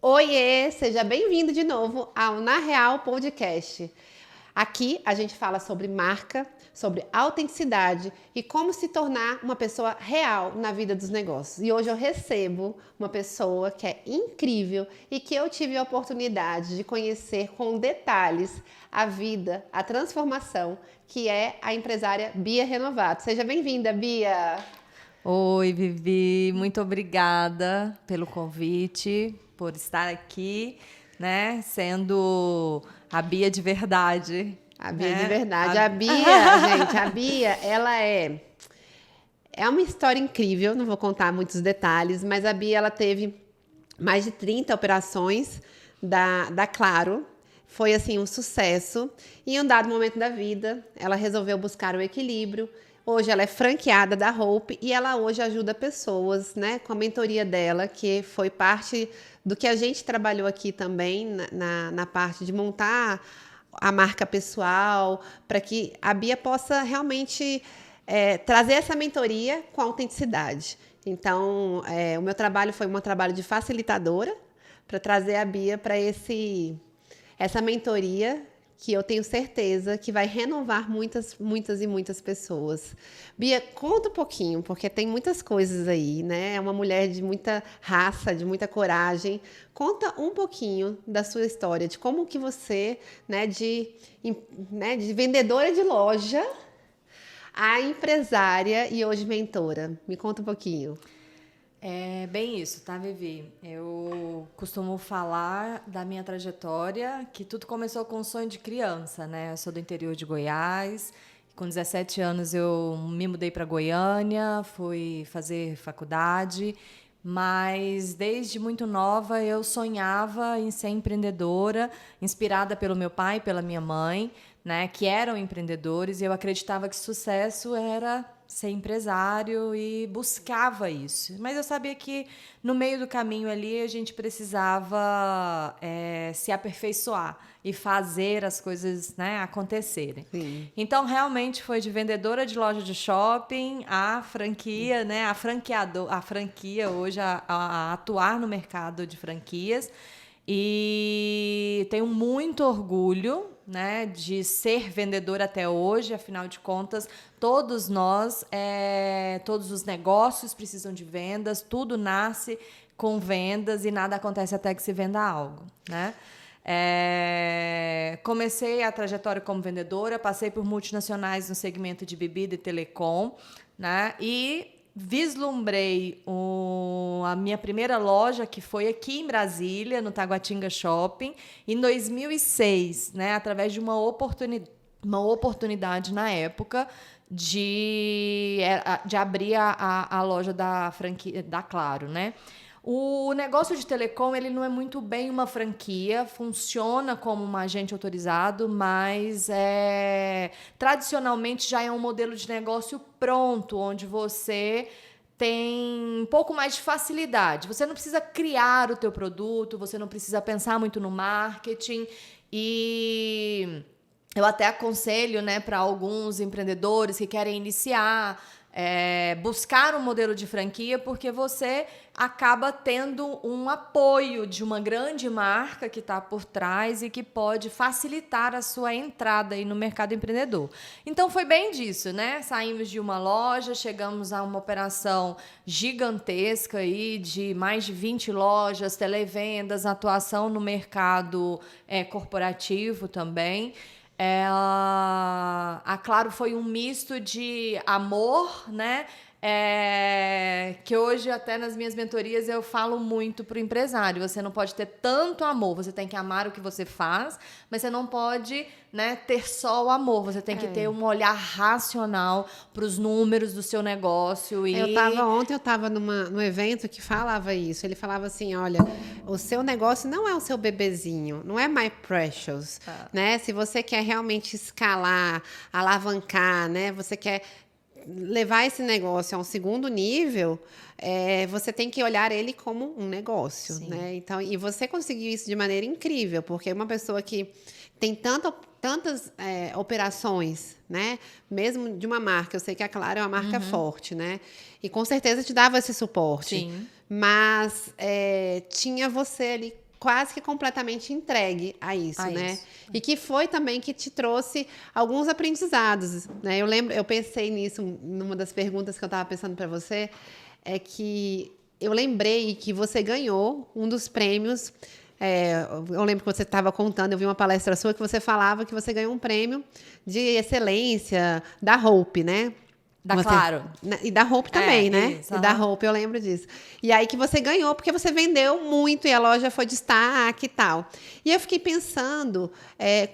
Oiê, seja bem-vindo de novo ao Na Real Podcast. Aqui a gente fala sobre marca, sobre autenticidade e como se tornar uma pessoa real na vida dos negócios. E hoje eu recebo uma pessoa que é incrível e que eu tive a oportunidade de conhecer com detalhes a vida, a transformação, que é a empresária Bia Renovato. Seja bem-vinda, Bia! Oi, Vivi, muito obrigada pelo convite, por estar aqui, né, sendo a Bia de verdade, A Bia de né? verdade. A Bia, gente, a Bia, ela é uma história incrível, não vou contar muitos detalhes, mas a Bia, ela teve mais de 30 operações da Claro. Foi, assim, um sucesso. E em um dado momento da vida, ela resolveu buscar o equilíbrio. Hoje ela é franqueada da Hope e ela hoje ajuda pessoas, né, com a mentoria dela, que foi parte do que a gente trabalhou aqui também, na parte de montar a marca pessoal, para que a Bia possa realmente trazer essa mentoria com autenticidade. Então, o meu trabalho foi um trabalho de facilitadora para trazer a Bia para essa mentoria que eu tenho certeza que vai renovar muitas, muitas e muitas pessoas. Bia, conta um pouquinho, porque tem muitas coisas aí, né? É uma mulher de muita raça, de muita coragem. Conta um pouquinho da sua história, de como que você, de vendedora de loja a empresária e hoje mentora. Me conta um pouquinho. É bem isso, tá, Vivi? Eu costumo falar da minha trajetória, que tudo começou com um sonho de criança, né? Eu sou do interior de Goiás. Com 17 anos eu me mudei para Goiânia, fui fazer faculdade, mas desde muito nova eu sonhava em ser empreendedora, inspirada pelo meu pai e pela minha mãe, né, que eram empreendedores, e eu acreditava que sucesso era ser empresário e buscava isso. Mas eu sabia que no meio do caminho ali a gente precisava se aperfeiçoar e fazer as coisas, né, acontecerem. Sim. Então, realmente foi de vendedora de loja de shopping a franquia, né, a franquia hoje a atuar no mercado de franquias. E tenho muito orgulho, né, de ser vendedora até hoje. Afinal de contas, todos nós, todos os negócios precisam de vendas, tudo nasce com vendas e nada acontece até que se venda algo, né? Comecei a trajetória como vendedora, passei por multinacionais no segmento de bebida e telecom, né? E vislumbrei a minha primeira loja, que foi aqui em Brasília, no Taguatinga Shopping, em 2006, né, através de uma oportunidade na época de abrir a loja da franquia da Claro, né? O negócio de telecom, ele não é muito bem uma franquia, funciona como um agente autorizado, mas tradicionalmente já é um modelo de negócio pronto, onde você tem um pouco mais de facilidade. Você não precisa criar o teu produto, você não precisa pensar muito no marketing, e eu até aconselho, né, para alguns empreendedores que querem iniciar, buscar um modelo de franquia, porque você acaba tendo um apoio de uma grande marca que está por trás e que pode facilitar a sua entrada aí no mercado empreendedor. Então foi bem disso, né? Saímos de uma loja, chegamos a uma operação gigantesca aí de mais de 20 lojas, televendas, atuação no mercado corporativo também. A Claro foi um misto de amor, né? Que hoje, até nas minhas mentorias, eu falo muito para o empresário. Você não pode ter tanto amor, você tem que amar o que você faz, mas você não pode, né, ter só o amor. Você tem que ter um olhar racional para os números do seu negócio. Ontem eu estava num evento que falava isso. Ele falava assim, olha, o seu negócio não é o seu bebezinho, não é My Precious, né? Se você quer realmente escalar, alavancar, né? Você quer levar esse negócio a um segundo nível, você tem que olhar ele como um negócio, Sim. Né? Então, e você conseguiu isso de maneira incrível, porque uma pessoa que tem tantas operações, né? Mesmo de uma marca, eu sei que a Claro é uma marca forte, né? E com certeza te dava esse suporte. Sim. Mas tinha você ali quase que completamente entregue a isso, A né? isso. E que foi também que te trouxe alguns aprendizados, né? Eu pensei nisso numa das perguntas que eu estava pensando para você, é que eu lembrei que você ganhou um dos prêmios. Eu lembro que você estava contando, eu vi uma palestra sua que você falava que você ganhou um prêmio de excelência da Hope, né? Claro. E da Hope também, né? Isso, E da Hope, eu lembro disso. E aí que você ganhou, porque você vendeu muito e a loja foi destaque e tal. E eu fiquei pensando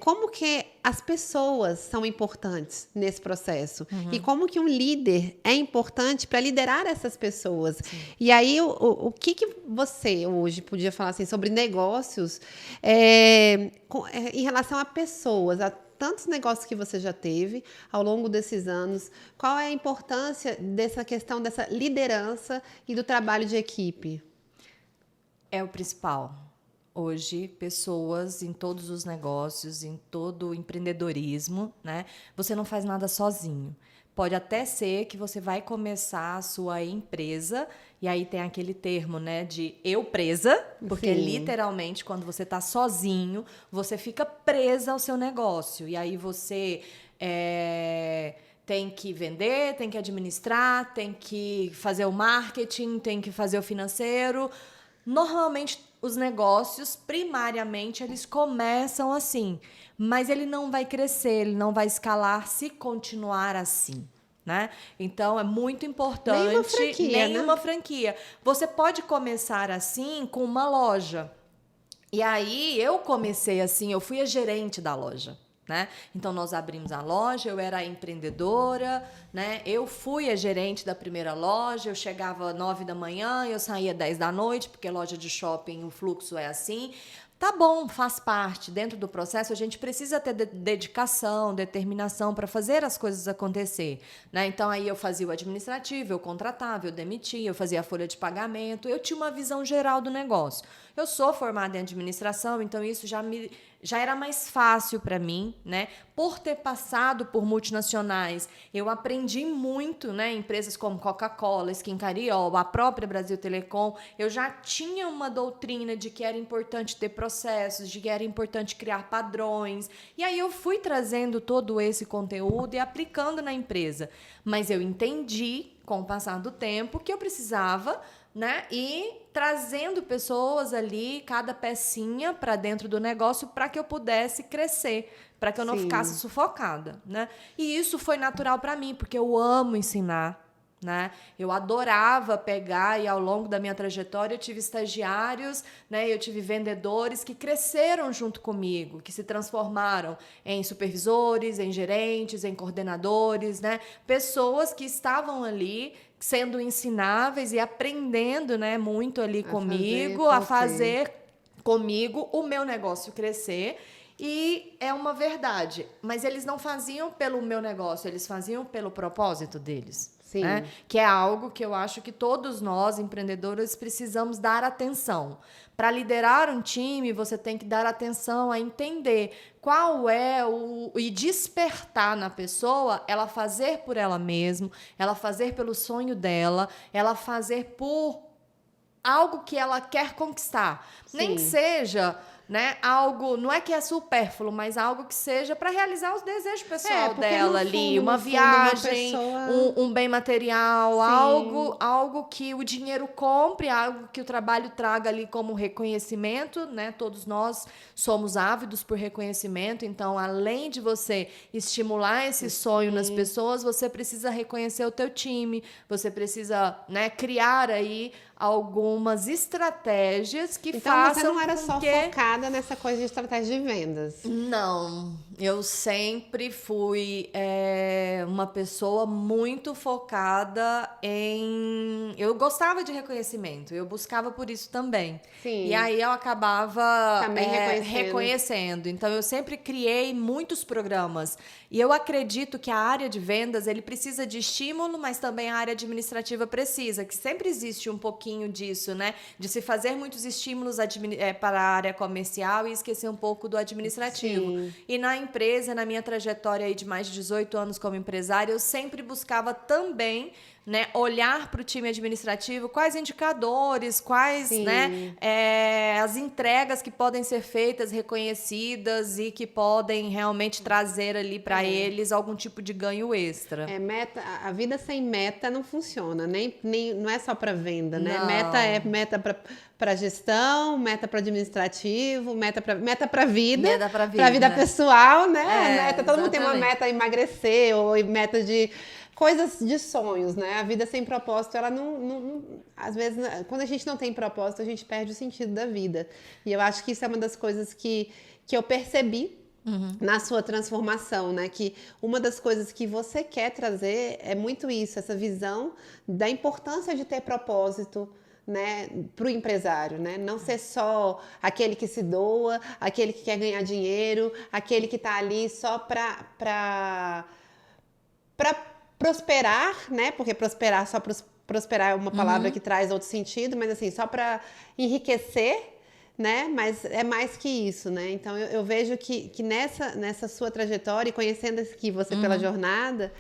como que as pessoas são importantes nesse processo. E como que um líder é importante para liderar essas pessoas. Sim. E aí, o que você hoje podia falar assim, sobre negócios em relação a pessoas, tantos negócios que você já teve ao longo desses anos, qual é a importância dessa questão dessa liderança e do trabalho de equipe? É o principal. Hoje, pessoas em todos os negócios, em todo o empreendedorismo, né? Você não faz nada sozinho. Pode até ser que você vai começar a sua empresa, e aí tem aquele termo, né, de eu presa, porque Sim. literalmente quando você está sozinho, você fica presa ao seu negócio. E aí você tem que vender, tem que administrar, tem que fazer o marketing, tem que fazer o financeiro. Normalmente, os negócios, primariamente, eles começam assim, mas ele não vai crescer, ele não vai escalar se continuar assim, né? Então, é muito importante... Nenhuma franquia, Nenhuma franquia. Você pode começar assim com uma loja. E aí, eu comecei assim, eu fui a gerente da loja. Né? Então, nós abrimos a loja, eu era a empreendedora, né? Eu fui a gerente da primeira loja, eu chegava às 9 da manhã, eu saía às 10 da noite, porque loja de shopping, o fluxo é assim. Tá bom, faz parte. Dentro do processo, a gente precisa ter dedicação, determinação para fazer as coisas acontecer. Né? Então, aí eu fazia o administrativo, eu contratava, eu demitia, eu fazia a folha de pagamento, eu tinha uma visão geral do negócio. Eu sou formada em administração, então isso já era mais fácil para mim, né? Por ter passado por multinacionais, eu aprendi muito, né? Empresas como Coca-Cola, Skin Cariol, a própria Brasil Telecom, eu já tinha uma doutrina de que era importante ter processos, de que era importante criar padrões. E aí eu fui trazendo todo esse conteúdo e aplicando na empresa. Mas eu entendi, com o passar do tempo, que eu precisava, né, e trazendo pessoas ali, cada pecinha para dentro do negócio para que eu pudesse crescer, para que eu não ficasse sufocada, né? E isso foi natural para mim, porque eu amo ensinar, né? Eu adorava pegar e ao longo da minha trajetória eu tive estagiários, né? Eu tive vendedores que cresceram junto comigo, que se transformaram em supervisores, em gerentes, em coordenadores, né? Pessoas que estavam ali sendo ensináveis e aprendendo, né, muito ali comigo, a fazer comigo o meu negócio crescer. E é uma verdade, mas eles não faziam pelo meu negócio, eles faziam pelo propósito deles. Sim. Né? Que é algo que eu acho que todos nós, empreendedores, precisamos dar atenção. Para liderar um time, você tem que dar atenção a entender qual é e despertar na pessoa, ela fazer por ela mesma, ela fazer pelo sonho dela, ela fazer por algo que ela quer conquistar. Sim. Nem que seja, né, algo, não é que é supérfluo, mas algo que seja para realizar os desejos pessoal dela ali, uma viagem, um bem material, algo que o dinheiro compre, algo que o trabalho traga ali como reconhecimento, né? Todos nós somos ávidos por reconhecimento, então além de você estimular esse sonho nas pessoas, você precisa reconhecer o teu time, você precisa, né, criar aí algumas estratégias que façam. Então você não era só focada nessa coisa de estratégia de vendas? Não, eu sempre fui uma pessoa muito focada em... Eu gostava de reconhecimento, eu buscava por isso também. Sim. E aí eu acabava também reconhecendo. Então eu sempre criei muitos programas. E eu acredito que a área de vendas, ele precisa de estímulo, mas também a área administrativa precisa, que sempre existe um pouquinho disso, né? De se fazer muitos estímulos para a área comercial e esquecer um pouco do administrativo. Sim. E na empresa, na minha trajetória aí de mais de 18 anos como empresária, eu sempre buscava também né, olhar para o time administrativo, quais indicadores, quais, né, as entregas que podem ser feitas, reconhecidas e que podem realmente trazer ali para eles algum tipo de ganho extra. A vida sem meta não funciona, não é só para venda, né? Não. Meta para gestão, meta para administrativo, meta para vida, para vida pessoal, né? Todo mundo tem uma meta emagrecer ou meta de coisas de sonhos, né? A vida sem propósito, ela não às vezes, quando a gente não tem propósito, a gente perde o sentido da vida. E eu acho que isso é uma das coisas que eu percebi na sua transformação, né? Que uma das coisas que você quer trazer é muito isso, essa visão da importância de ter propósito, né, para o empresário, né? Não ser só aquele que se doa, aquele que quer ganhar dinheiro, aquele que está ali só para prosperar, né? Porque prosperar é uma palavra que traz outro sentido, mas assim, só para enriquecer, né? Mas é mais que isso, né? Então eu vejo que nessa sua trajetória, e conhecendo aqui você pela jornada,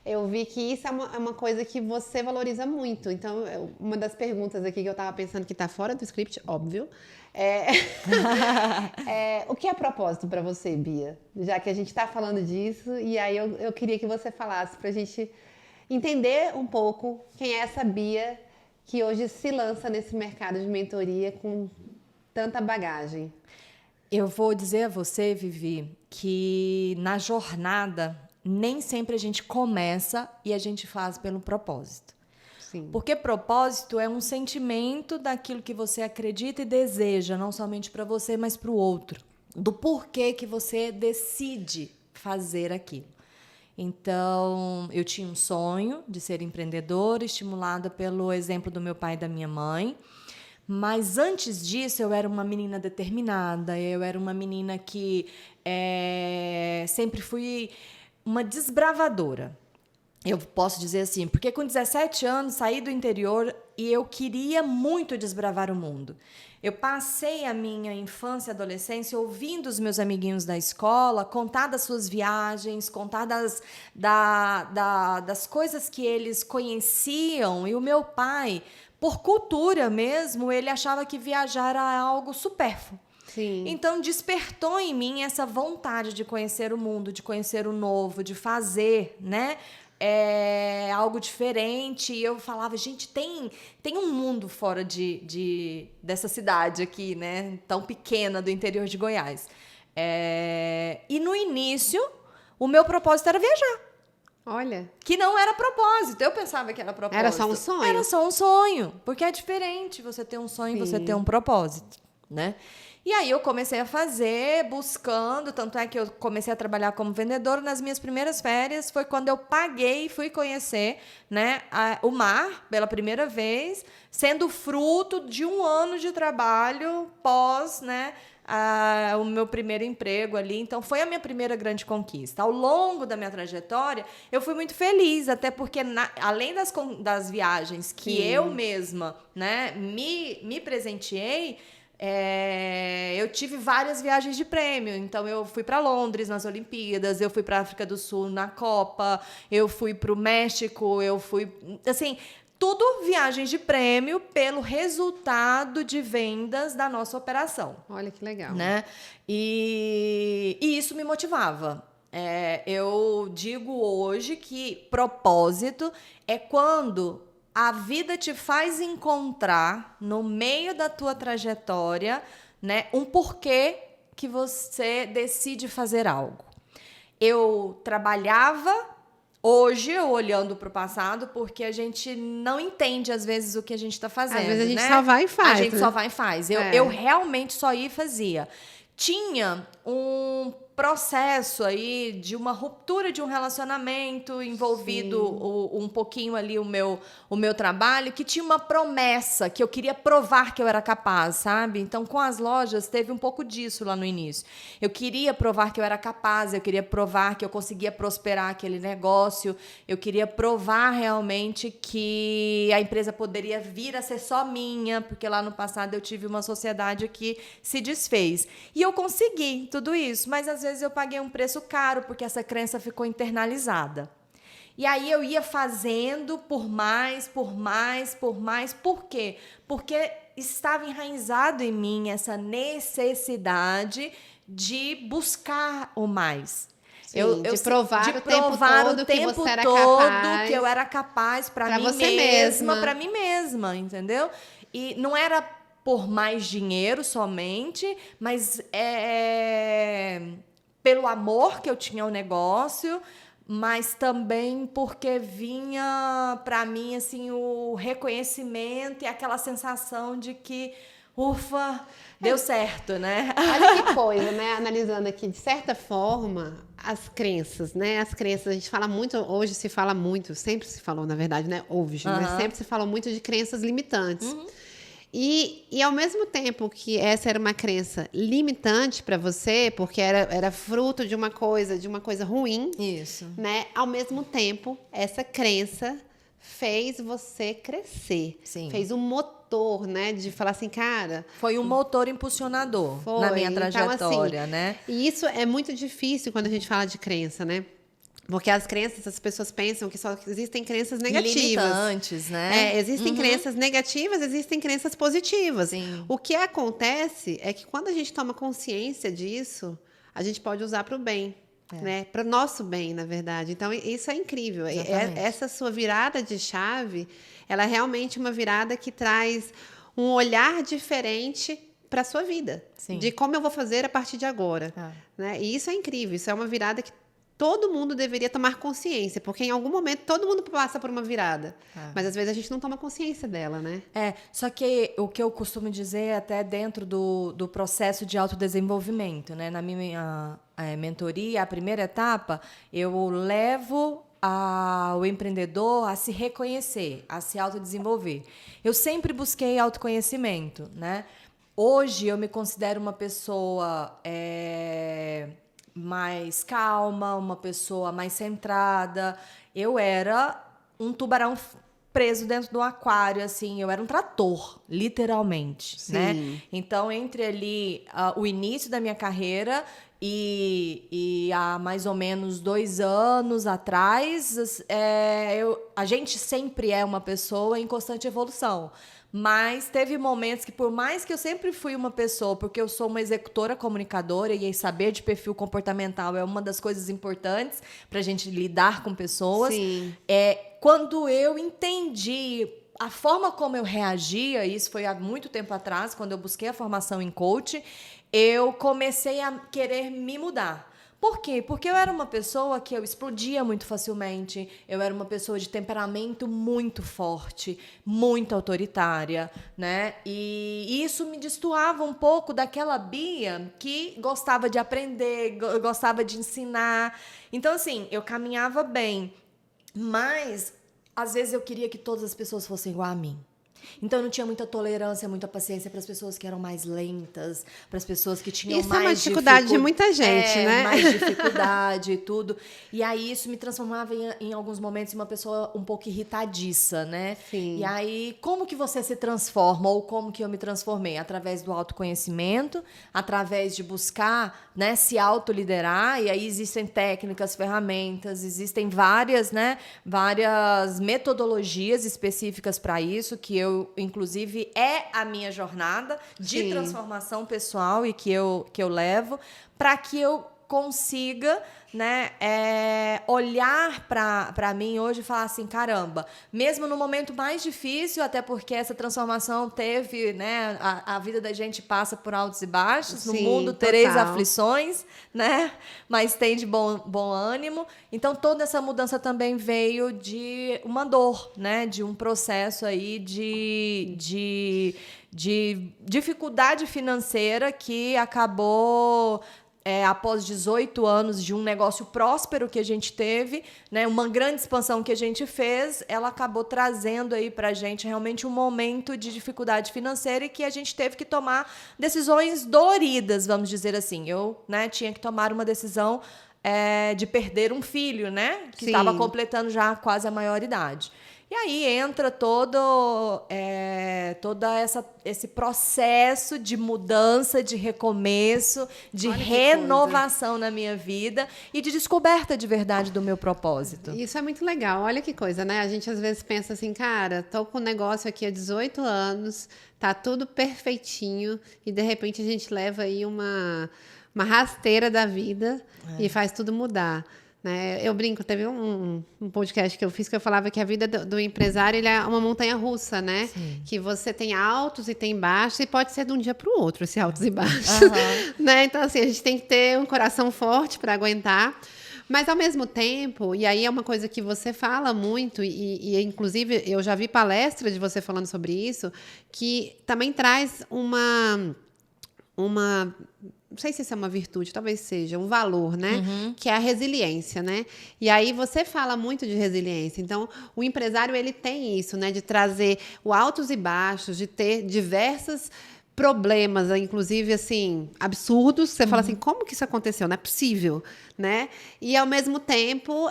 eu vi que isso é uma coisa que você valoriza muito. Então, uma das perguntas aqui que eu estava pensando que está fora do script, óbvio, o que é propósito para você, Bia? Já que a gente está falando disso, e aí eu queria que você falasse para a gente entender um pouco quem é essa Bia que hoje se lança nesse mercado de mentoria com tanta bagagem. Eu vou dizer a você, Vivi, que na jornada nem sempre a gente começa e a gente faz pelo propósito. Sim. Porque propósito é um sentimento daquilo que você acredita e deseja, não somente para você, mas para o outro. Do porquê que você decide fazer aquilo. Então, eu tinha um sonho de ser empreendedora, estimulada pelo exemplo do meu pai e da minha mãe. Mas antes disso, eu era uma menina determinada, eu era uma menina que sempre fui uma desbravadora. Eu posso dizer assim, porque com 17 anos saí do interior e eu queria muito desbravar o mundo. Eu passei a minha infância e adolescência ouvindo os meus amiguinhos da escola contar das suas viagens, contar das coisas que eles conheciam. E o meu pai, por cultura mesmo, ele achava que viajar era algo supérfluo. Sim. Então, despertou em mim essa vontade de conhecer o mundo, de conhecer o novo, de fazer, né? Algo diferente. E eu falava, gente, tem um mundo fora dessa cidade aqui, né? Tão pequena, do interior de Goiás. E no início, o meu propósito era viajar. Olha. Que não era propósito. Eu pensava que era propósito. Era só um sonho? Era só um sonho. Porque é diferente você ter um sonho e você ter um propósito, né? E aí eu comecei a fazer, buscando, tanto é que eu comecei a trabalhar como vendedora. Nas minhas primeiras férias foi quando eu paguei e fui conhecer, né, o mar pela primeira vez, sendo fruto de um ano de trabalho pós, né, o meu primeiro emprego ali. Então, foi a minha primeira grande conquista. Ao longo da minha trajetória, eu fui muito feliz, até porque, além das viagens que eu mesma, né, me presenteei, eu tive várias viagens de prêmio. Então, eu fui para Londres nas Olimpíadas, eu fui para a África do Sul na Copa, eu fui para o México, eu fui... Assim, tudo viagens de prêmio pelo resultado de vendas da nossa operação. Olha que legal. Né? E isso me motivava. Eu digo hoje que propósito é quando a vida te faz encontrar, no meio da tua trajetória, né, um porquê que você decide fazer algo. Eu trabalhava, hoje, eu olhando para o passado, porque a gente não entende, às vezes, o que a gente está fazendo. Às vezes a gente né? só vai e faz. A gente só vai e faz. Eu realmente só ia e fazia. Tinha um processo aí de uma ruptura de um relacionamento envolvido um pouquinho ali o meu trabalho, que tinha uma promessa que eu queria provar que eu era capaz, sabe? Então, com as lojas, teve um pouco disso lá no início. Eu queria provar que eu era capaz, eu queria provar que eu conseguia prosperar aquele negócio, eu queria provar realmente que a empresa poderia vir a ser só minha, porque lá no passado eu tive uma sociedade que se desfez. E eu consegui tudo isso, mas às vezes eu paguei um preço caro, porque essa crença ficou internalizada. E aí eu ia fazendo por mais. Por quê? Porque estava enraizado em mim essa necessidade de buscar o mais. Sim, de provar de o provar tempo todo o que tempo você era todo capaz. que eu era capaz para mim você mesma, mesma. para mim mesma, entendeu? E não era por mais dinheiro somente, mas pelo amor que eu tinha ao negócio, mas também porque vinha para mim assim o reconhecimento e aquela sensação de que ufa, deu certo, né? Olha que coisa, né? Analisando aqui, de certa forma, as crenças, né? As crenças, a gente fala muito, hoje se fala muito, sempre se falou, na verdade, né? Hoje, mas sempre se falou muito de crenças limitantes. E ao mesmo tempo que essa era uma crença limitante para você, porque era fruto de uma coisa ruim, Isso. né? Ao mesmo tempo, essa crença fez você crescer. Sim. Fez um motor, né? De falar assim, cara... Foi um motor impulsionador na minha trajetória, então, assim, né? E isso é muito difícil quando a gente fala de crença, né? Porque as crenças, as pessoas pensam que só existem crenças negativas. Limitantes, né? Existem crenças negativas, existem crenças positivas. Sim. O que acontece é que quando a gente toma consciência disso, a gente pode usar para o bem. Né? Para o nosso bem, na verdade. Então, isso é incrível. Essa sua virada de chave, ela é realmente uma virada que traz um olhar diferente para a sua vida. Sim. De como eu vou fazer a partir de agora. Né? E isso é incrível. Isso é uma virada que todo mundo deveria tomar consciência, porque em algum momento todo mundo passa por uma virada. Mas às vezes a gente não toma consciência dela, né? Só que o que eu costumo dizer até dentro do processo de autodesenvolvimento, né? Na minha mentoria, a primeira etapa, eu levo o empreendedor a se reconhecer, a se autodesenvolver. Eu sempre busquei autoconhecimento, né? Hoje eu me considero uma pessoa mais calma, uma pessoa mais centrada. Eu era um tubarão preso dentro do aquário, assim, eu era um trator, literalmente, né? Então, entre ali o início da minha carreira e há mais ou menos 2 anos atrás, a gente sempre é uma pessoa em constante evolução. Mas teve momentos que, por mais que eu sempre fui uma pessoa, porque eu sou uma executora comunicadora e saber de perfil comportamental é uma das coisas importantes para a gente lidar com pessoas. Sim. Quando eu entendi a forma como eu reagia, isso foi há muito tempo atrás, quando eu busquei a formação em coach, eu comecei a querer me mudar. Por quê? Porque eu era uma pessoa que eu explodia muito facilmente, eu era uma pessoa de temperamento muito forte, muito autoritária, né? E isso me destoava um pouco daquela Bia que gostava de aprender, gostava de ensinar. Então, assim, eu caminhava bem, mas às vezes eu queria que todas as pessoas fossem igual a mim. Então, eu não tinha muita tolerância, muita paciência para as pessoas que eram mais lentas, para as pessoas que tinham isso mais... Isso é uma dificuldade de muita gente, né? Mais dificuldade e tudo. E aí, isso me transformava em alguns momentos em uma pessoa um pouco irritadiça, né? Sim. E aí, como que você se transforma? Ou como que eu me transformei? Através do autoconhecimento, através de buscar, né, se autoliderar. E aí, existem técnicas, ferramentas, existem várias metodologias específicas para isso, que eu, inclusive, a minha jornada de transformação pessoal e que eu levo para que eu consiga, né, olhar para mim hoje e falar assim, caramba, mesmo no momento mais difícil, até porque essa transformação teve, né, a vida da gente passa por altos e baixos, no mundo tereis aflições, né, mas tem de bom ânimo. Então, toda essa mudança também veio de uma dor, né, de um processo aí de dificuldade financeira que acabou... após 18 anos de um negócio próspero que a gente teve, né, uma grande expansão que a gente fez, ela acabou trazendo aí pra gente realmente um momento de dificuldade financeira e que a gente teve que tomar decisões doloridas, vamos dizer assim. Eu, né, tinha que tomar uma decisão de perder um filho, né, que estava completando já quase a maioridade. E aí entra todo esse processo de mudança, de recomeço, de renovação na minha vida e de descoberta de verdade do meu propósito. Isso é muito legal. Olha que coisa, né? A gente às vezes pensa assim, cara, tô com um negócio aqui há 18 anos, tá tudo perfeitinho e de repente a gente leva aí uma rasteira da vida e faz tudo mudar. Né? Eu brinco, teve um podcast que eu fiz que eu falava que a vida do empresário ele é uma montanha-russa, né? Sim. Que você tem altos e tem baixos, e pode ser de um dia para o outro, esse altos e baixos. Né? Então, assim, a gente tem que ter um coração forte para aguentar. Mas, ao mesmo tempo, e aí é uma coisa que você fala muito, e inclusive eu já vi palestra de você falando sobre isso, que também traz uma não sei se isso é uma virtude, talvez seja, um valor, né? Que é a resiliência, né? E aí você fala muito de resiliência. Então, o empresário, ele tem isso, né? De trazer o altos e baixos, de ter diversos problemas, inclusive, assim, absurdos. Você fala assim, como que isso aconteceu? Não é possível, né? E, ao mesmo tempo,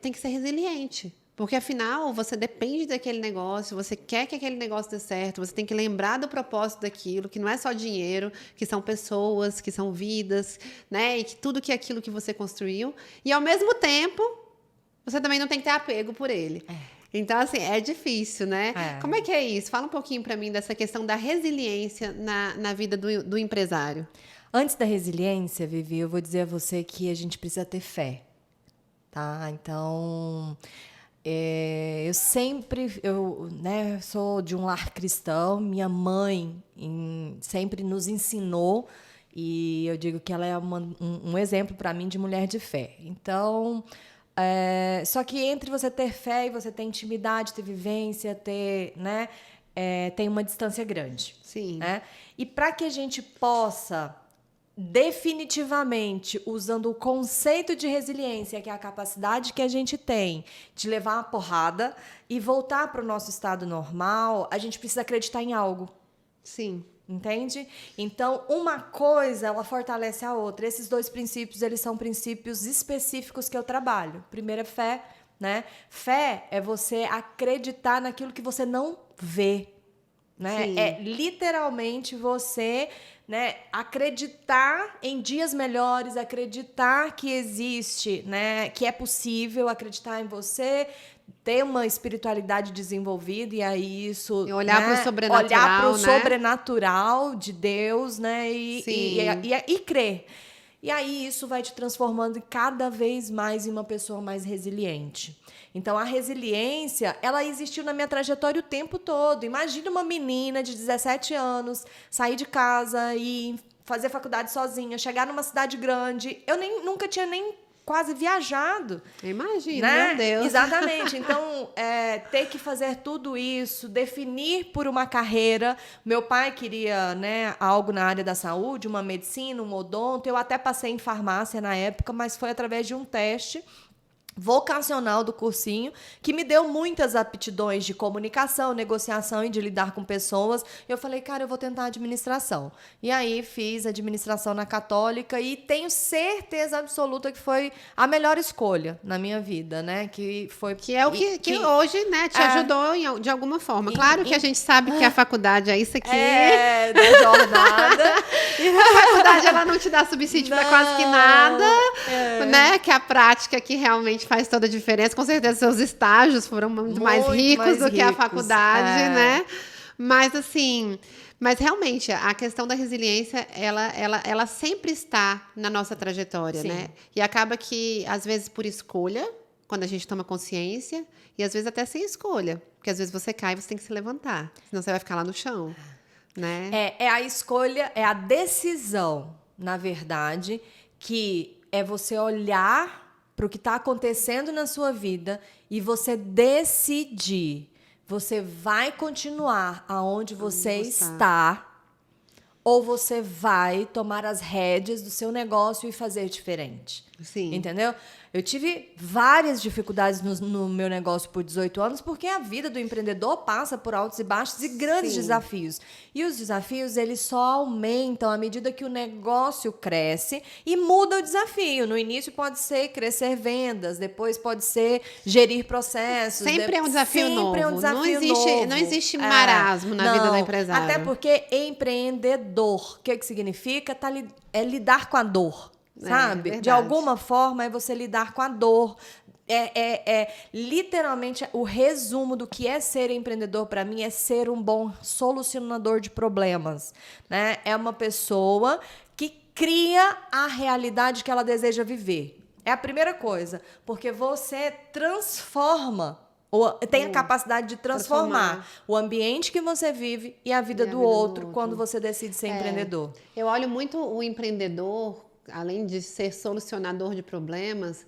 tem que ser resiliente. Porque, afinal, você depende daquele negócio, você quer que aquele negócio dê certo, você tem que lembrar do propósito daquilo, que não é só dinheiro, que são pessoas, que são vidas, né? E que tudo que é aquilo que você construiu. E, ao mesmo tempo, você também não tem que ter apego por ele. Então, assim, é difícil, né? Como é que é isso? Fala um pouquinho para mim dessa questão da resiliência na vida do empresário. Antes da resiliência, Vivi, eu vou dizer a você que a gente precisa ter fé, tá? Então... eu sou de um lar cristão, minha mãe sempre nos ensinou, e eu digo que ela é um exemplo para mim de mulher de fé. Então, só que entre você ter fé e você ter intimidade, ter vivência, tem uma distância grande. Sim. Né? E para que a gente possa... definitivamente, usando o conceito de resiliência, que é a capacidade que a gente tem de levar uma porrada e voltar para o nosso estado normal, a gente precisa acreditar em algo. Sim. Entende? Então, uma coisa, ela fortalece a outra. Esses dois princípios, eles são princípios específicos que eu trabalho. Primeiro é fé, né? Fé é você acreditar naquilo que você não vê. Né? Sim. É literalmente você, né, acreditar em dias melhores, acreditar que existe, né, que é possível, acreditar em você, ter uma espiritualidade desenvolvida e aí isso... E olhar, né, para o sobrenatural, olhar para o, né, sobrenatural de Deus, né, e crer. E aí isso vai te transformando cada vez mais em uma pessoa mais resiliente. Então, a resiliência, ela existiu na minha trajetória o tempo todo. Imagina uma menina de 17 anos sair de casa e fazer faculdade sozinha, chegar numa cidade grande. Eu nunca tinha nem quase viajado. Imagina, né? Meu Deus. Exatamente. Então, ter que fazer tudo isso, definir por uma carreira. Meu pai queria, né, algo na área da saúde, uma medicina, um odonto. Eu até passei em farmácia na época, mas foi através de um teste vocacional do cursinho, que me deu muitas aptidões de comunicação, negociação e de lidar com pessoas. Eu falei, cara, eu vou tentar administração. E aí fiz administração na Católica e tenho certeza absoluta que foi a melhor escolha na minha vida, né? Que é o que hoje, né, te ajudou de alguma forma. Claro que a gente sabe que a faculdade é isso aqui. Da jornada. A faculdade, ela não te dá subsídio para quase que nada, né? Que a prática que realmente faz toda a diferença. Com certeza, seus estágios foram muito mais ricos do que a faculdade, né? Mas, assim... Mas, realmente, a questão da resiliência, ela sempre está na nossa trajetória, né? E acaba que, às vezes, por escolha, quando a gente toma consciência, e às vezes até sem escolha. Porque, às vezes, você cai e você tem que se levantar. Senão, você vai ficar lá no chão, né? É a escolha, é a decisão, na verdade, que é você olhar para o que está acontecendo na sua vida e você decidir. Você vai continuar aonde você está ou você vai tomar as rédeas do seu negócio e fazer diferente. Sim. Entendeu? Eu tive várias dificuldades no meu negócio por 18 anos, porque a vida do empreendedor passa por altos e baixos e grandes desafios. E os desafios, eles só aumentam à medida que o negócio cresce e muda o desafio. No início pode ser crescer vendas, depois pode ser gerir processos. Sempre é um desafio novo. Sempre é um desafio novo. Não existe marasmo na vida do empresário. Até porque empreendedor, o que significa? É lidar com a dor. Sabe? De alguma forma é você lidar com a dor. É literalmente o resumo do que é ser empreendedor para mim é ser um bom solucionador de problemas, né? É uma pessoa que cria a realidade que ela deseja viver. É a primeira coisa, porque você transforma, ou tem a capacidade de transformar o ambiente que você vive e a vida do outro quando você decide ser empreendedor. Eu olho muito o empreendedor, além de ser solucionador de problemas,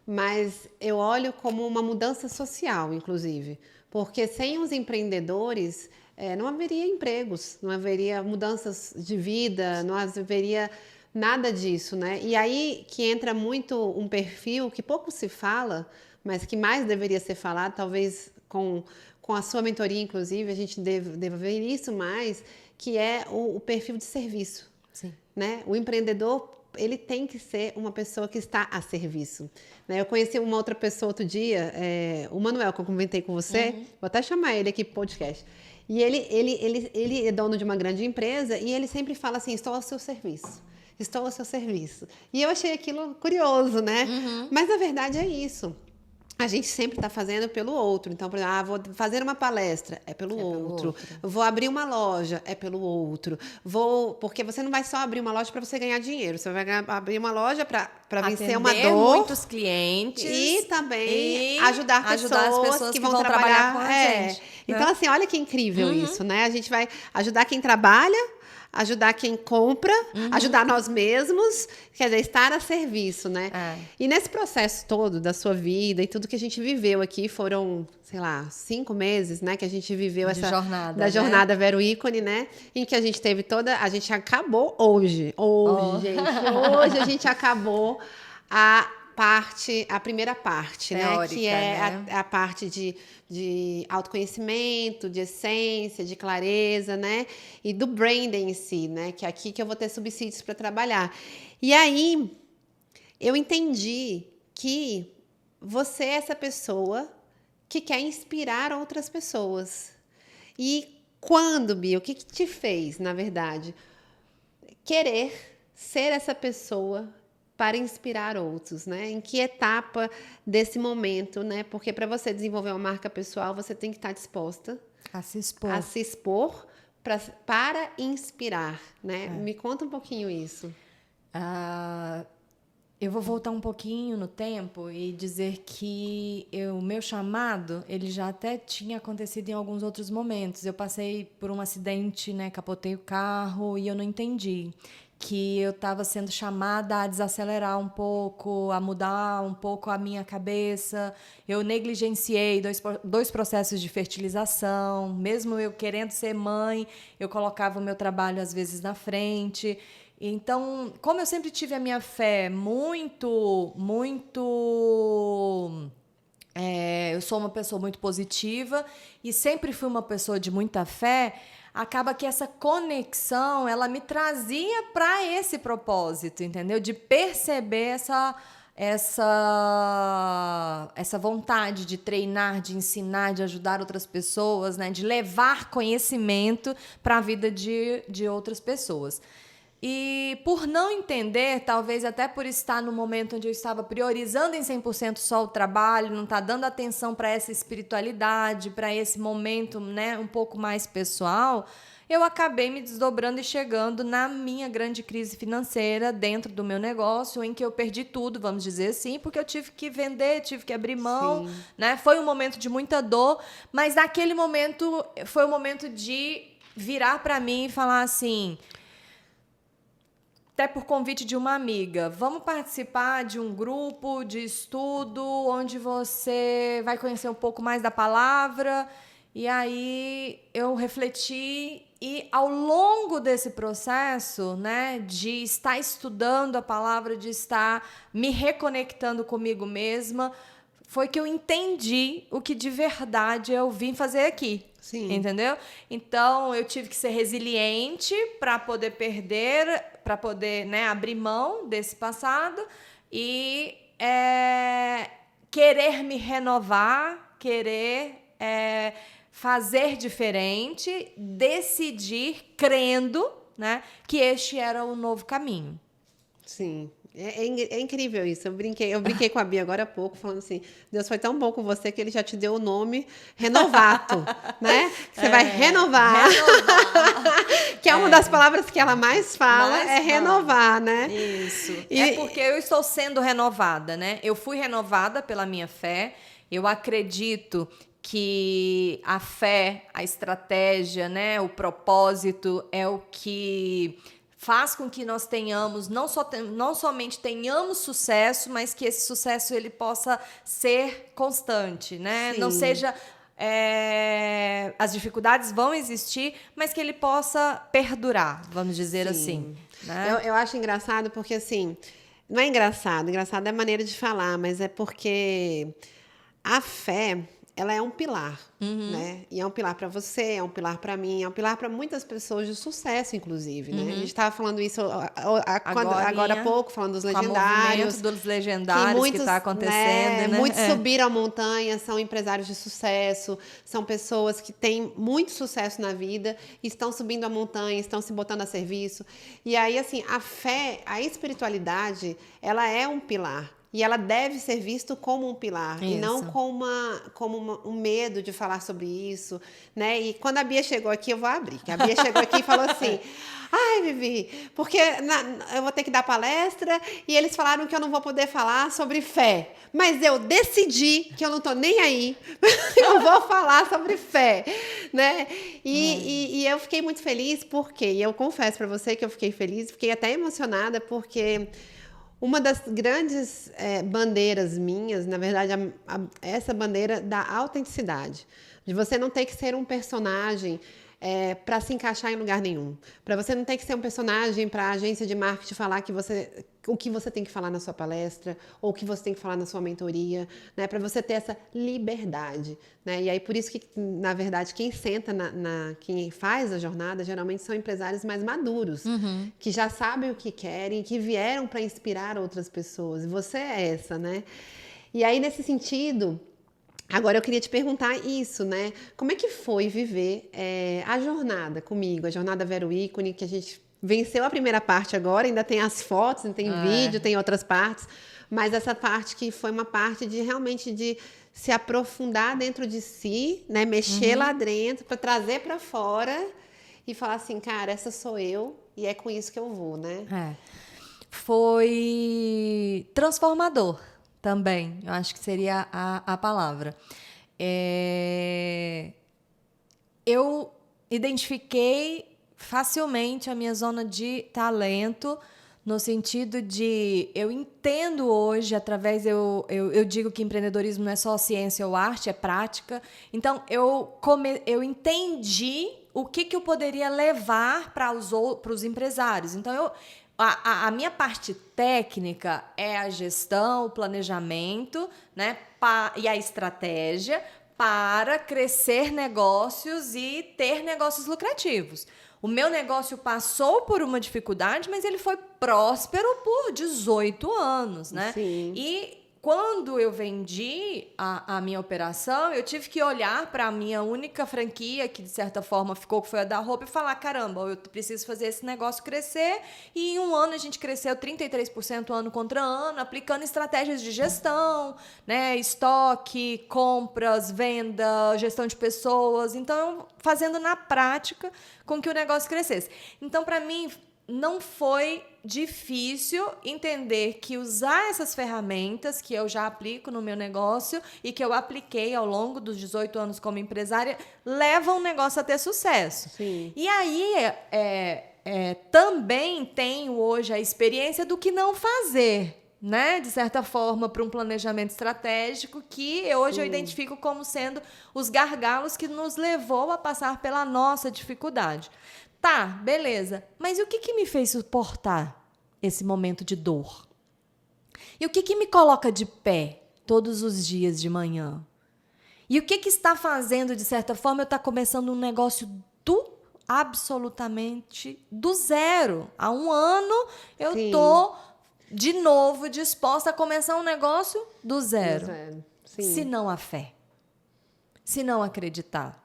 mas eu olho como uma mudança social, inclusive. Porque sem os empreendedores, não haveria empregos, não haveria mudanças de vida, não haveria nada disso, né? E aí que entra muito um perfil que pouco se fala, mas que mais deveria ser falado, talvez com a sua mentoria, inclusive, a gente deva ver isso mais, que é o perfil de serviço. Sim. Né? O empreendedor, ele tem que ser uma pessoa que está a serviço. Né? Eu conheci uma outra pessoa outro dia, o Manuel, que eu comentei com você, vou até chamar ele aqui para o podcast. E ele é dono de uma grande empresa e ele sempre fala assim, estou ao seu serviço. Estou ao seu serviço. E eu achei aquilo curioso, né? Mas a verdade é isso. A gente sempre está fazendo pelo outro. Então, por exemplo, vou fazer uma palestra, é pelo outro. Vou abrir uma loja, é pelo outro. Porque você não vai só abrir uma loja para você ganhar dinheiro. Você vai abrir uma loja para vencer uma dor. Muitos clientes. E também ajudar as pessoas que vão trabalhar com a gente. Então, assim, olha que incrível isso, né? A gente vai ajudar quem trabalha, ajudar quem compra, ajudar nós mesmos, quer dizer, estar a serviço, né? E nesse processo todo da sua vida e tudo que a gente viveu aqui, foram, sei lá, 5 meses, né? Que a gente viveu essa jornada Vero Ícone, né? Em que a gente teve a gente acabou hoje, gente, hoje a gente acabou a primeira parte, teórica, né? Que é a parte de autoconhecimento, de essência, de clareza, né? E do branding em si, né? Que é aqui que eu vou ter subsídios para trabalhar. E aí, eu entendi que você é essa pessoa que quer inspirar outras pessoas. E quando, Bia, o que te fez, na verdade, querer ser essa pessoa para inspirar outros, né? Em que etapa desse momento, né? Porque para você desenvolver uma marca pessoal, você tem que estar disposta a se expor para inspirar, né? Me conta um pouquinho isso. Eu vou voltar um pouquinho no tempo e dizer que o meu chamado, ele já até tinha acontecido em alguns outros momentos. Eu passei por um acidente, né? Capotei o carro e eu não entendi que eu estava sendo chamada a desacelerar um pouco, a mudar um pouco a minha cabeça. Eu negligenciei dois processos de fertilização. Mesmo eu querendo ser mãe, eu colocava o meu trabalho, às vezes, na frente. Então, como eu sempre tive a minha fé muito... eu sou uma pessoa muito positiva e sempre fui uma pessoa de muita fé. Acaba que essa conexão, ela me trazia para esse propósito, entendeu? De perceber essa vontade de treinar, de ensinar, de ajudar outras pessoas, né? De levar conhecimento para a vida de outras pessoas. E por não entender, talvez até por estar no momento onde eu estava priorizando em 100% só o trabalho, não estar dando atenção para essa espiritualidade, para esse momento, né, um pouco mais pessoal, eu acabei me desdobrando e chegando na minha grande crise financeira dentro do meu negócio, em que eu perdi tudo, vamos dizer assim, porque eu tive que vender, tive que abrir mão, né? Foi um momento de muita dor, mas naquele momento foi o momento de virar para mim e falar assim... Até por convite de uma amiga, vamos participar de um grupo de estudo onde você vai conhecer um pouco mais da palavra E aí eu refleti e ao longo desse processo, né, de estar estudando a palavra, de estar me reconectando comigo mesma, foi que eu entendi o que de verdade eu vim fazer aqui. Sim. Entendeu? Então, eu tive que ser resiliente para poder para poder, né, abrir mão desse passado e querer me renovar, querer fazer diferente, decidir, crendo, né, que este era o novo caminho. Sim. É incrível isso. Eu brinquei com a Bia agora há pouco, falando assim: Deus foi tão bom com você que ele já te deu o nome Renovato, né? Você vai renovar. Que é uma das palavras que ela mais fala, renovar, né? Isso. É porque eu estou sendo renovada, né? Eu fui renovada pela minha fé. Eu acredito que a fé, a estratégia, né, o propósito é o que faz com que nós tenhamos, não somente tenhamos sucesso, mas que esse sucesso ele possa ser constante, né? Sim. Não seja... as dificuldades vão existir, mas que ele possa perdurar, vamos dizer assim. Né? Eu acho engraçado porque, assim, não é engraçado é a maneira de falar, mas é porque a fé, ela é um pilar, né? E é um pilar para você, é um pilar para mim, é um pilar para muitas pessoas de sucesso, inclusive, né? A gente estava falando isso agora há pouco, falando dos legendários. O movimento dos legendários que está acontecendo, né? Muitos subiram a montanha, são empresários de sucesso, são pessoas que têm muito sucesso na vida, estão subindo a montanha, estão se botando a serviço. E aí, assim, a fé, a espiritualidade, ela é um pilar. E ela deve ser vista como um pilar, isso. E não como um medo de falar sobre isso, né? E quando a Bia chegou aqui, eu vou abrir, que a Bia chegou aqui e falou assim: ai, Vivi, porque eu vou ter que dar palestra e eles falaram que eu não vou poder falar sobre fé. Mas eu decidi que eu não tô nem aí, eu vou falar sobre fé, né? E eu fiquei muito feliz porque, e eu confesso para você que eu fiquei feliz, fiquei até emocionada porque... Uma das grandes bandeiras minhas, na verdade, essa bandeira da autenticidade. De você não ter que ser um personagem para se encaixar em lugar nenhum. Para você não ter que ser um personagem para a agência de marketing falar o que você tem que falar na sua palestra ou o que você tem que falar na sua mentoria, né? Para você ter essa liberdade, né? E aí por isso que, na verdade, quem senta quem faz a jornada geralmente são empresários mais maduros, que já sabem o que querem, que vieram para inspirar outras pessoas. E você é essa, né? E aí, nesse sentido... Agora eu queria te perguntar isso, né? Como é que foi viver a jornada comigo, a jornada Vero Ícone, que a gente venceu a primeira parte agora, ainda tem as fotos, tem vídeo, tem outras partes, mas essa parte que foi uma parte de realmente de se aprofundar dentro de si, né? Mexer lá dentro para trazer para fora e falar assim, cara, essa sou eu e é com isso que eu vou, né? Foi transformador. Também, eu acho que seria a palavra. Eu identifiquei facilmente a minha zona de talento, no sentido de eu entendo hoje, através, eu digo que empreendedorismo não é só ciência ou arte, é prática. Então, eu entendi o que eu poderia levar para os empresários. Então, a minha parte técnica é a gestão, o planejamento, né, e a estratégia para crescer negócios e ter negócios lucrativos. O meu negócio passou por uma dificuldade, mas ele foi próspero por 18 anos, né? Sim. E quando eu vendi a minha operação, eu tive que olhar para a minha única franquia, que de certa forma ficou, que foi a da roupa, e falar, caramba, eu preciso fazer esse negócio crescer. E em um ano a gente cresceu 33% ano contra ano, aplicando estratégias de gestão, né? Estoque, compras, venda, gestão de pessoas. Então, fazendo na prática com que o negócio crescesse. Então, para mim, não foi difícil entender que usar essas ferramentas que eu já aplico no meu negócio e que eu apliquei ao longo dos 18 anos como empresária levam o negócio a ter sucesso. Sim. E aí também tenho hoje a experiência do que não fazer. né, de certa forma, para um planejamento estratégico que hoje eu identifico como sendo os gargalos que nos levou a passar pela nossa dificuldade. Tá, beleza. Mas e o que me fez suportar esse momento de dor? E o que me coloca de pé todos os dias de manhã? E o que está fazendo, de certa forma, eu estar começando um negócio absolutamente do zero? Há um ano eu estou, de novo, disposta a começar um negócio do zero. Sim. Se não a fé. Se não acreditar.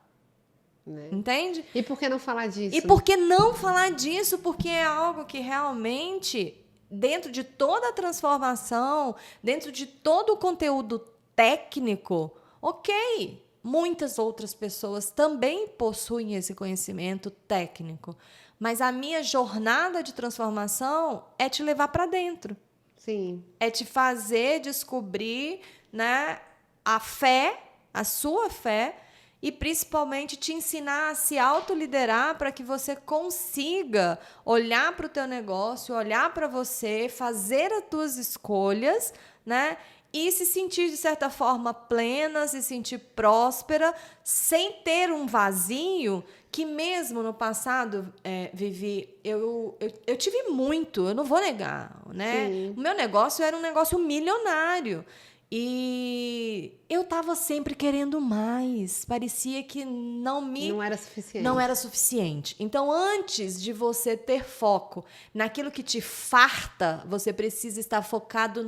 Né? Entende? E por que não falar disso? E por que não falar disso? Porque é algo que realmente, dentro de toda a transformação, dentro de todo o conteúdo técnico, ok, muitas outras pessoas também possuem esse conhecimento técnico, mas a minha jornada de transformação é te levar para dentro. Sim. É te fazer descobrir, né, a fé, a sua fé, e principalmente te ensinar a se autoliderar para que você consiga olhar para o teu negócio, olhar para você, fazer as tuas escolhas, né? E se sentir, de certa forma, plena, se sentir próspera, sem ter um vazio que mesmo no passado, Vivi, eu tive muito, eu não vou negar, né? Sim. O meu negócio era um negócio milionário. E eu estava sempre querendo mais. Parecia que não era suficiente. Não era suficiente. Então, antes de você ter foco naquilo que te farta, você precisa estar focado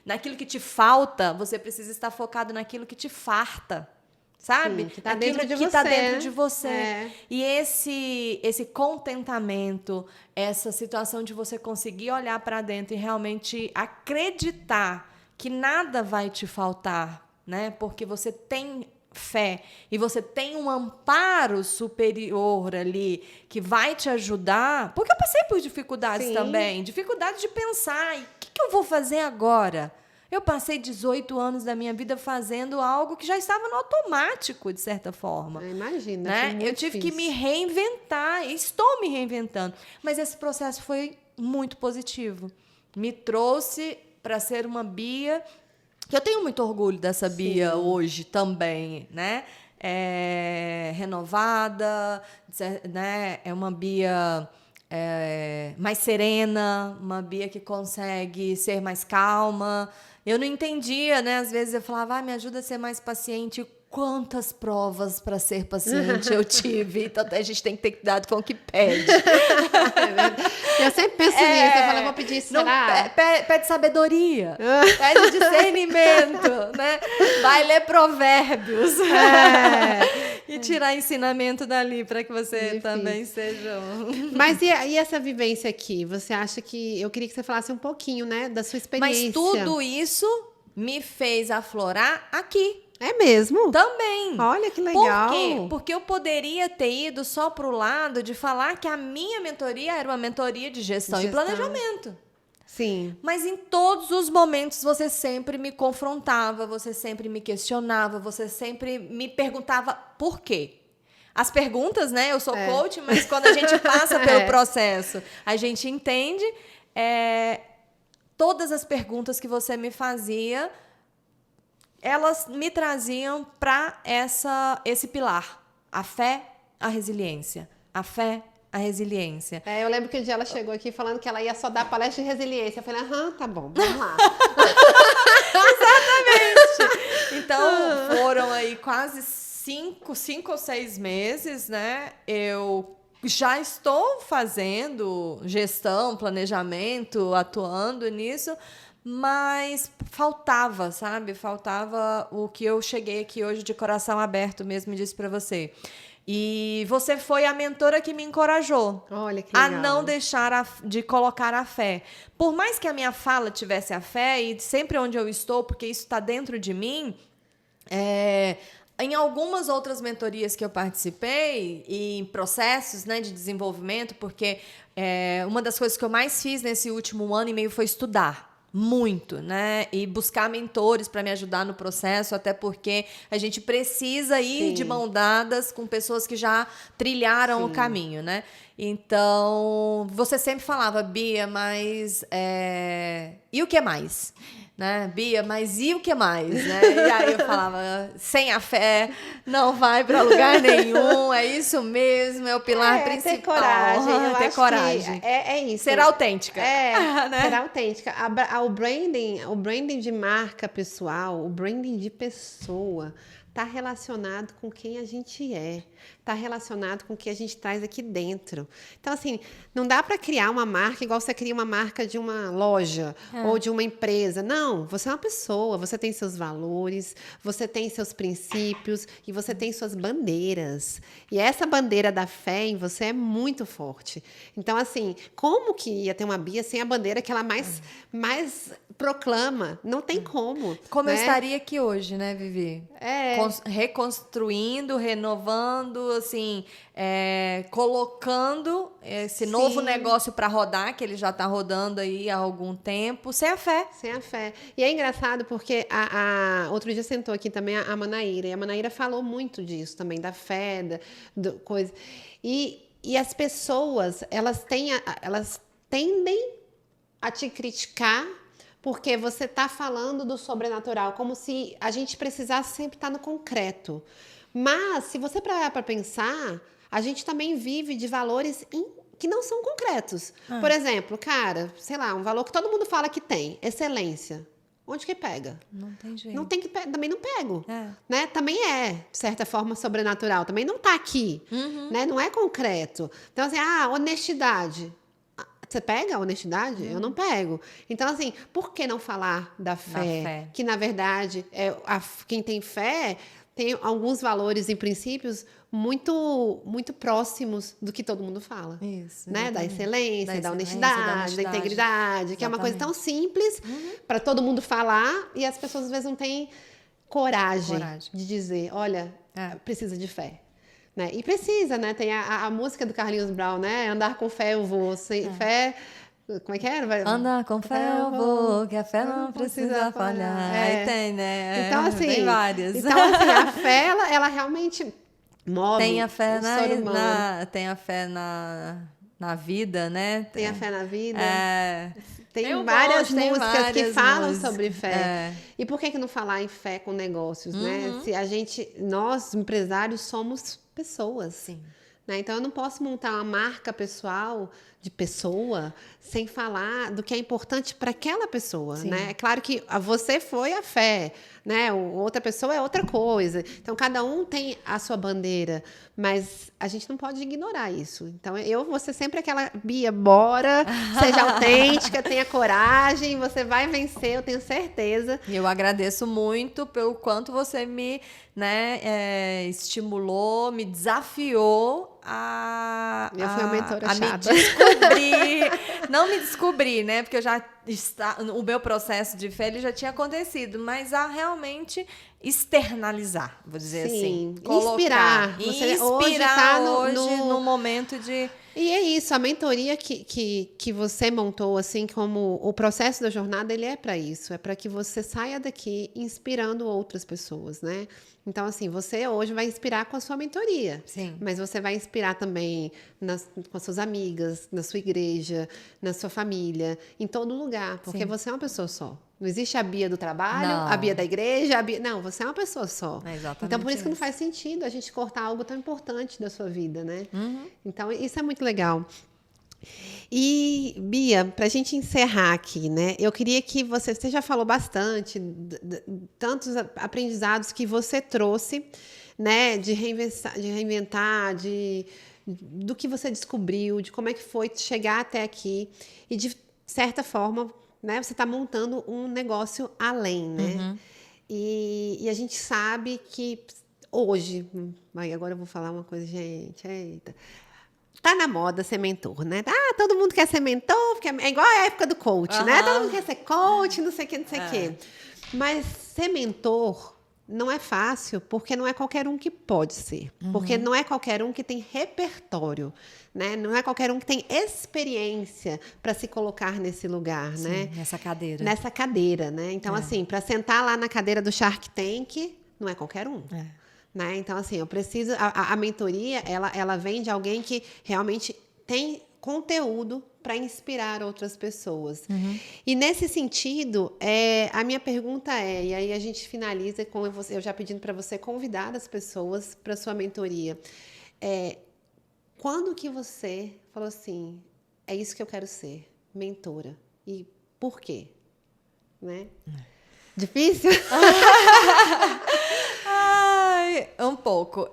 naquilo que te falta, você precisa estar focado naquilo que te farta. Sabe? Sim, que está dentro de que você. Tá dentro de você. É. E esse contentamento, essa situação de você conseguir olhar para dentro e realmente acreditar que nada vai te faltar, né? Porque você tem fé e você tem um amparo superior ali que vai te ajudar. Porque eu passei por dificuldades também. Dificuldade de pensar, e o que eu vou fazer agora? Eu passei 18 anos da minha vida fazendo algo que já estava no automático, de certa forma. Imagina, né? Eu tive que me reinventar, e estou me reinventando. Mas esse processo foi muito positivo. Me trouxe para ser uma Bia, que eu tenho muito orgulho dessa Bia hoje também, né? Renovada, né? É uma Bia mais serena, uma Bia que consegue ser mais calma. Eu não entendia, né? Às vezes eu falava, me ajuda a ser mais paciente. Quantas provas para ser paciente eu tive. Então, a gente tem que ter cuidado com o que pede. Eu sempre penso nisso. Eu falo, vou pedir isso, será? Pede sabedoria. Pede discernimento. Né? Vai ler provérbios. E tirar ensinamento dali para que você também seja... Mas e essa vivência aqui? Você acha que... Eu queria que você falasse um pouquinho, né? Da sua experiência. Mas tudo isso me fez aflorar aqui. É mesmo? Também. Olha que legal. Por quê? Porque eu poderia ter ido só para o lado de falar que a minha mentoria era uma mentoria de gestão e planejamento. Sim. Mas em todos os momentos você sempre me confrontava, você sempre me questionava, você sempre me perguntava por quê. As perguntas, né? Eu sou coach, mas quando a gente passa pelo processo, a gente entende. Todas as perguntas que você me fazia, elas me traziam para esse pilar. A fé, a resiliência. A fé, a resiliência. Eu lembro que um dia ela chegou aqui falando que ela ia só dar palestra de resiliência. Eu falei, tá bom, vamos lá. Exatamente. Então, foram aí quase 5 ou 6 meses, né? Eu já estou fazendo gestão, planejamento, atuando nisso, mas faltava, sabe? Faltava o que eu cheguei aqui hoje de coração aberto mesmo e disse para você. E você foi a mentora que me encorajou. Olha que legal. A não deixar de colocar a fé. Por mais que a minha fala tivesse a fé, e sempre onde eu estou, porque isso está dentro de mim, em algumas outras mentorias que eu participei, e em processos, né, de desenvolvimento, porque uma das coisas que eu mais fiz nesse último ano e meio foi estudar. Muito, né? E buscar mentores para me ajudar no processo, até porque a gente precisa ir de mão dadas com pessoas que já trilharam o caminho, né? Então, você sempre falava, Bia, mas e o que mais? Né? Bia, mas e o que mais? Né? E aí eu falava, sem a fé, não vai para lugar nenhum, é isso mesmo, é o pilar principal. Ter coragem, eu ter acho coragem. que é isso. Ser autêntica. Né? Ser autêntica. O branding de marca pessoal, o branding de pessoa, está relacionado com quem a gente é, está relacionado com o que a gente traz aqui dentro. Então, assim, não dá para criar uma marca igual você cria uma marca de uma loja ou de uma empresa. Não, você é uma pessoa, você tem seus valores, você tem seus princípios e você tem suas bandeiras. E essa bandeira da fé em você é muito forte. Então, assim, como que ia ter uma Bia sem a bandeira que ela mais proclama? Não tem como. Como né? eu estaria aqui hoje, né, Vivi? Reconstruindo, renovando, assim, colocando esse novo negócio para rodar, que ele já está rodando aí há algum tempo, sem a fé. Sem a fé. E é engraçado porque outro dia sentou aqui também a Manaíra, e a Manaíra falou muito disso também, da fé, coisa. E as pessoas, elas tendem a te criticar porque você está falando do sobrenatural, como se a gente precisasse sempre estar no concreto. Mas, se você parar para pensar, a gente também vive de valores que não são concretos. Por exemplo, cara, sei lá, um valor que todo mundo fala que tem, excelência. Onde que pega? Não tem jeito. Não tem também não pego. Né? Também é, de certa forma, sobrenatural. Também não está aqui. Né? Não é concreto. Então, assim, honestidade. Você pega a honestidade? Eu não pego. Então, assim, por que não falar da fé? Que, na verdade, quem tem fé tem alguns valores e princípios muito, muito próximos do que todo mundo fala. Isso. Né? Da excelência, da honestidade, da integridade, que é uma coisa tão simples para todo mundo falar e as pessoas, às vezes, não têm coragem. De dizer, olha, precisa de fé. Né? E precisa, né? Tem a música do Carlinhos Brown, né? Andar com fé eu vou, sem fé... Como é que era? Andar com fé eu vou, que a fé não precisa falhar. Aí tem, né? Então, assim, tem várias. Então, assim, a fé, ela realmente move tem a fé o ser humano. Tem a fé na vida, né? Tem a fé na vida. Tem várias músicas que falam sobre fé. É. E por que não falar em fé com negócios, né? Se nós, empresários, somos pessoas. Sim. Né? Então, eu não posso montar uma marca pessoal de pessoa sem falar do que é importante para aquela pessoa. Né? É claro que você foi a fé, né? Outra pessoa é outra coisa. Então, cada um tem a sua bandeira, mas a gente não pode ignorar isso. Então, eu vou ser sempre aquela Bia, bora, seja autêntica, tenha coragem, você vai vencer, eu tenho certeza. E eu agradeço muito pelo quanto você me estimulou, me desafiou Eu fui a mentora chata. Me descobrir. Não me descobrir, né? Porque o meu processo de fé ele já tinha acontecido, mas a realmente externalizar, vou dizer assim. Inspirar. Inspirar hoje no momento de... E é isso, a mentoria que você montou, assim, como o processo da jornada, ele é para isso. É para que você saia daqui inspirando outras pessoas, né? Então, assim, você hoje vai inspirar com a sua mentoria. Sim. Mas você vai inspirar também com as suas amigas, na sua igreja, na sua família, em todo lugar. Porque você é uma pessoa só. Não existe a Bia do trabalho, a Bia da igreja, Não, você é uma pessoa só. É exatamente então, por isso que não faz sentido a gente cortar algo tão importante da sua vida, né? Então, isso é muito legal. E, Bia, para a gente encerrar aqui, né? Eu queria que você já falou bastante, tantos aprendizados que você trouxe, né? De reinventar, do que você descobriu, de como é que foi chegar até aqui. E, de certa forma, né? Você está montando um negócio além, né? E a gente sabe que hoje... Agora eu vou falar uma coisa, gente. Eita... Tá na moda ser mentor, né? Todo mundo quer ser mentor, porque é igual a época do coach, né? Todo mundo quer ser coach, não sei o que, não sei o quê. Mas ser mentor não é fácil, porque não é qualquer um que pode ser. Porque não é qualquer um que tem repertório, né? Não é qualquer um que tem experiência para se colocar nesse lugar, Sim, né? Nessa cadeira. Nessa cadeira, né? Então, assim, para sentar lá na cadeira do Shark Tank, não é qualquer um. Né? Então, assim, eu preciso... A mentoria, ela vem de alguém que realmente tem conteúdo para inspirar outras pessoas. E nesse sentido, a minha pergunta e aí a gente finaliza com eu já pedindo para você convidar as pessoas para sua mentoria. Quando que você falou assim, é isso que eu quero ser, mentora? E por quê? Né? Difícil? Ai, um pouco.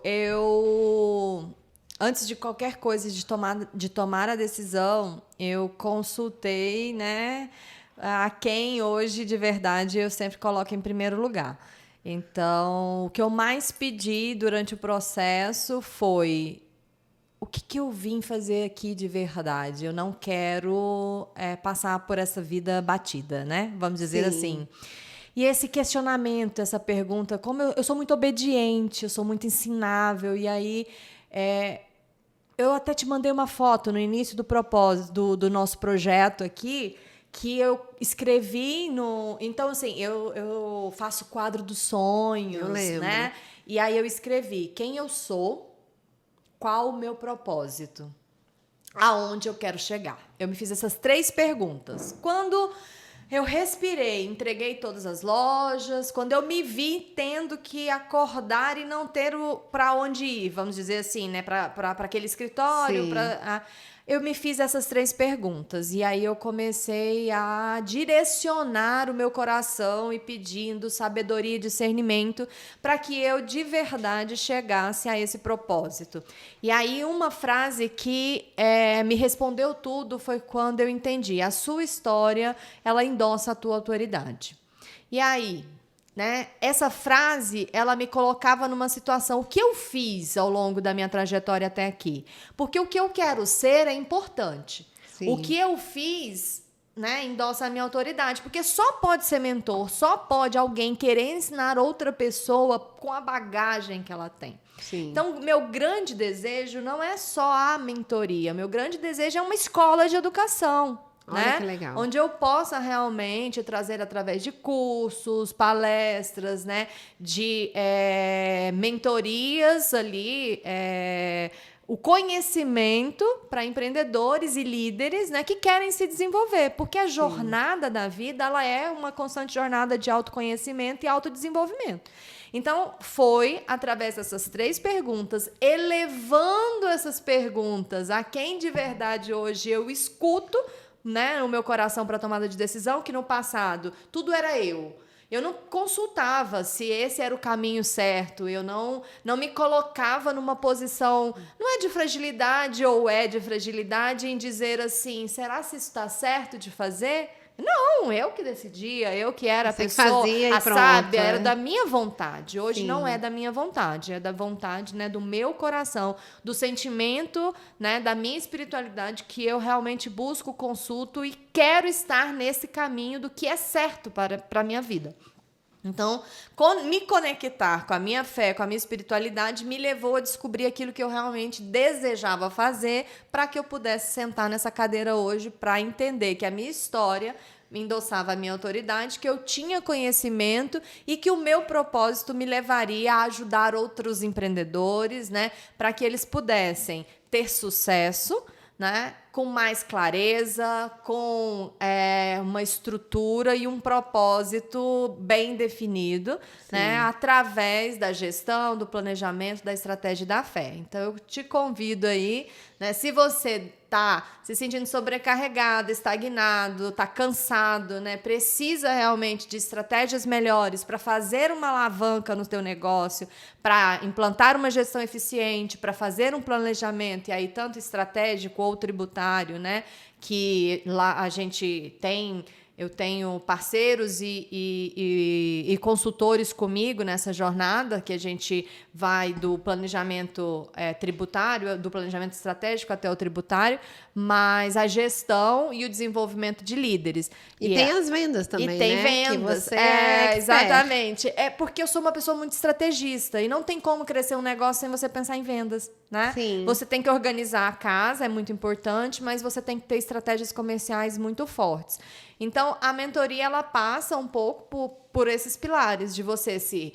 Antes de qualquer coisa, de tomar a decisão, eu consultei, né, a quem hoje, de verdade, eu sempre coloco em primeiro lugar. Então, o que eu mais pedi durante o processo foi: o que eu vim fazer aqui de verdade? Eu não quero passar por essa vida batida, né? Vamos dizer assim. E esse questionamento, essa pergunta, como eu sou muito obediente, eu sou muito ensinável, e aí eu até te mandei uma foto no início do propósito do nosso projeto aqui, que eu escrevi no... Então, assim, eu faço quadro dos sonhos, eu lembro, né? E aí eu escrevi quem eu sou, qual o meu propósito, aonde eu quero chegar. Eu me fiz essas 3 perguntas. Quando eu respirei, entreguei todas as lojas, quando eu me vi tendo que acordar e não ter para onde ir, vamos dizer assim, né, para aquele escritório, eu me fiz essas 3 perguntas. E aí eu comecei a direcionar o meu coração e pedindo sabedoria e discernimento para que eu de verdade chegasse a esse propósito. E aí uma frase que me respondeu tudo foi quando eu entendi: a sua história, ela endossa a tua autoridade. E aí, né, essa frase, ela me colocava numa situação, o que eu fiz ao longo da minha trajetória até aqui? Porque o que eu quero ser é importante. Sim. O que eu fiz, né, endossa a minha autoridade, porque só pode ser mentor, só pode alguém querer ensinar outra pessoa com a bagagem que ela tem. Sim. Então, meu grande desejo não é só a mentoria, meu grande desejo é uma escola de educação. Olha, né? Que legal. Onde eu possa realmente trazer através de cursos, palestras, né? De mentorias ali, o conhecimento para empreendedores e líderes, né, que querem se desenvolver, porque a jornada da vida, ela é uma constante jornada de autoconhecimento e autodesenvolvimento. Então, foi através dessas 3 perguntas, elevando essas perguntas a quem de verdade hoje eu escuto, né, no meu coração para tomada de decisão, que no passado tudo era eu. Eu não consultava se esse era o caminho certo, eu não me colocava numa posição, não é de fragilidade ou é de fragilidade, em dizer assim, será se isso está certo de fazer? Não, eu que decidia, eu que era a pessoa, a sábia, era da minha vontade. Hoje não é da minha vontade, é da vontade, né, do meu coração, do sentimento, né, da minha espiritualidade, que eu realmente busco, consulto e quero estar nesse caminho do que é certo para a minha vida. Então, me conectar com a minha fé, com a minha espiritualidade, me levou a descobrir aquilo que eu realmente desejava fazer para que eu pudesse sentar nessa cadeira hoje para entender que a minha história me endossava a minha autoridade, que eu tinha conhecimento e que o meu propósito me levaria a ajudar outros empreendedores, né, para que eles pudessem ter sucesso, né, com mais clareza, com uma estrutura e um propósito bem definido, né, através da gestão, do planejamento, da estratégia e da fé. Então, eu te convido aí, né, se você está se sentindo sobrecarregado, estagnado, está cansado, né, precisa realmente de estratégias melhores para fazer uma alavanca no teu negócio, para implantar uma gestão eficiente, para fazer um planejamento, e aí tanto estratégico ou tributário, né, que lá a gente tem... Eu tenho parceiros e consultores comigo nessa jornada, que a gente vai do planejamento tributário, do planejamento estratégico até o tributário, mas a gestão e o desenvolvimento de líderes. E tem as vendas também, e tem, né? vendas. Que você exatamente. É porque eu sou uma pessoa muito estrategista e não tem como crescer um negócio sem você pensar em vendas, né? Sim. Você tem que organizar a casa, é muito importante, mas você tem que ter estratégias comerciais muito fortes. Então, a mentoria, ela passa um pouco por esses pilares de você se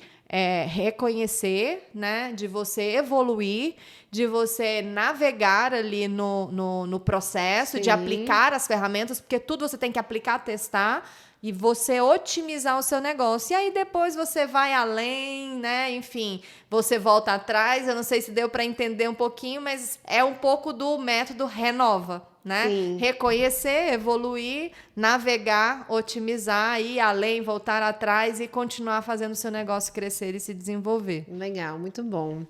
reconhecer, né? De você evoluir, de você navegar ali no processo, Sim. de aplicar as ferramentas, porque tudo você tem que aplicar, testar, e você otimizar o seu negócio. E aí depois você vai além, né? Enfim, você volta atrás. Eu não sei se deu para entender um pouquinho, mas é um pouco do método renova, né? Sim. Reconhecer, evoluir, navegar, otimizar, ir além, voltar atrás e continuar fazendo o seu negócio crescer e se desenvolver. Legal, muito bom.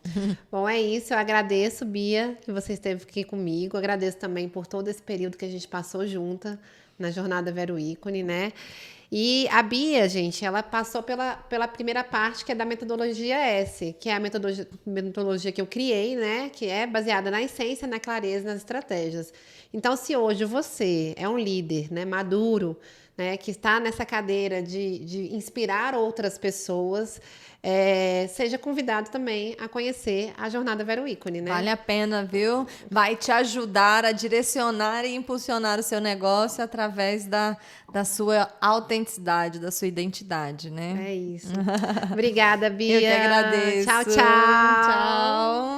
Bom, é isso. Eu agradeço, Bia, que você esteve aqui comigo. Agradeço também por todo esse período que a gente passou junta na jornada Vero Ícone, né? E a Bia, gente, ela passou pela primeira parte, que é da metodologia S, que é a metodologia que eu criei, né? Que é baseada na essência, na clareza, nas estratégias. Então, se hoje você é um líder, né, maduro, né, que está nessa cadeira de inspirar outras pessoas, seja convidado também a conhecer a jornada Vero Ícone, né? Vale a pena, viu? Vai te ajudar a direcionar e impulsionar o seu negócio através da sua autenticidade, da sua identidade, né? É isso. Obrigada, Bia. Eu que agradeço. Tchau, tchau. Tchau.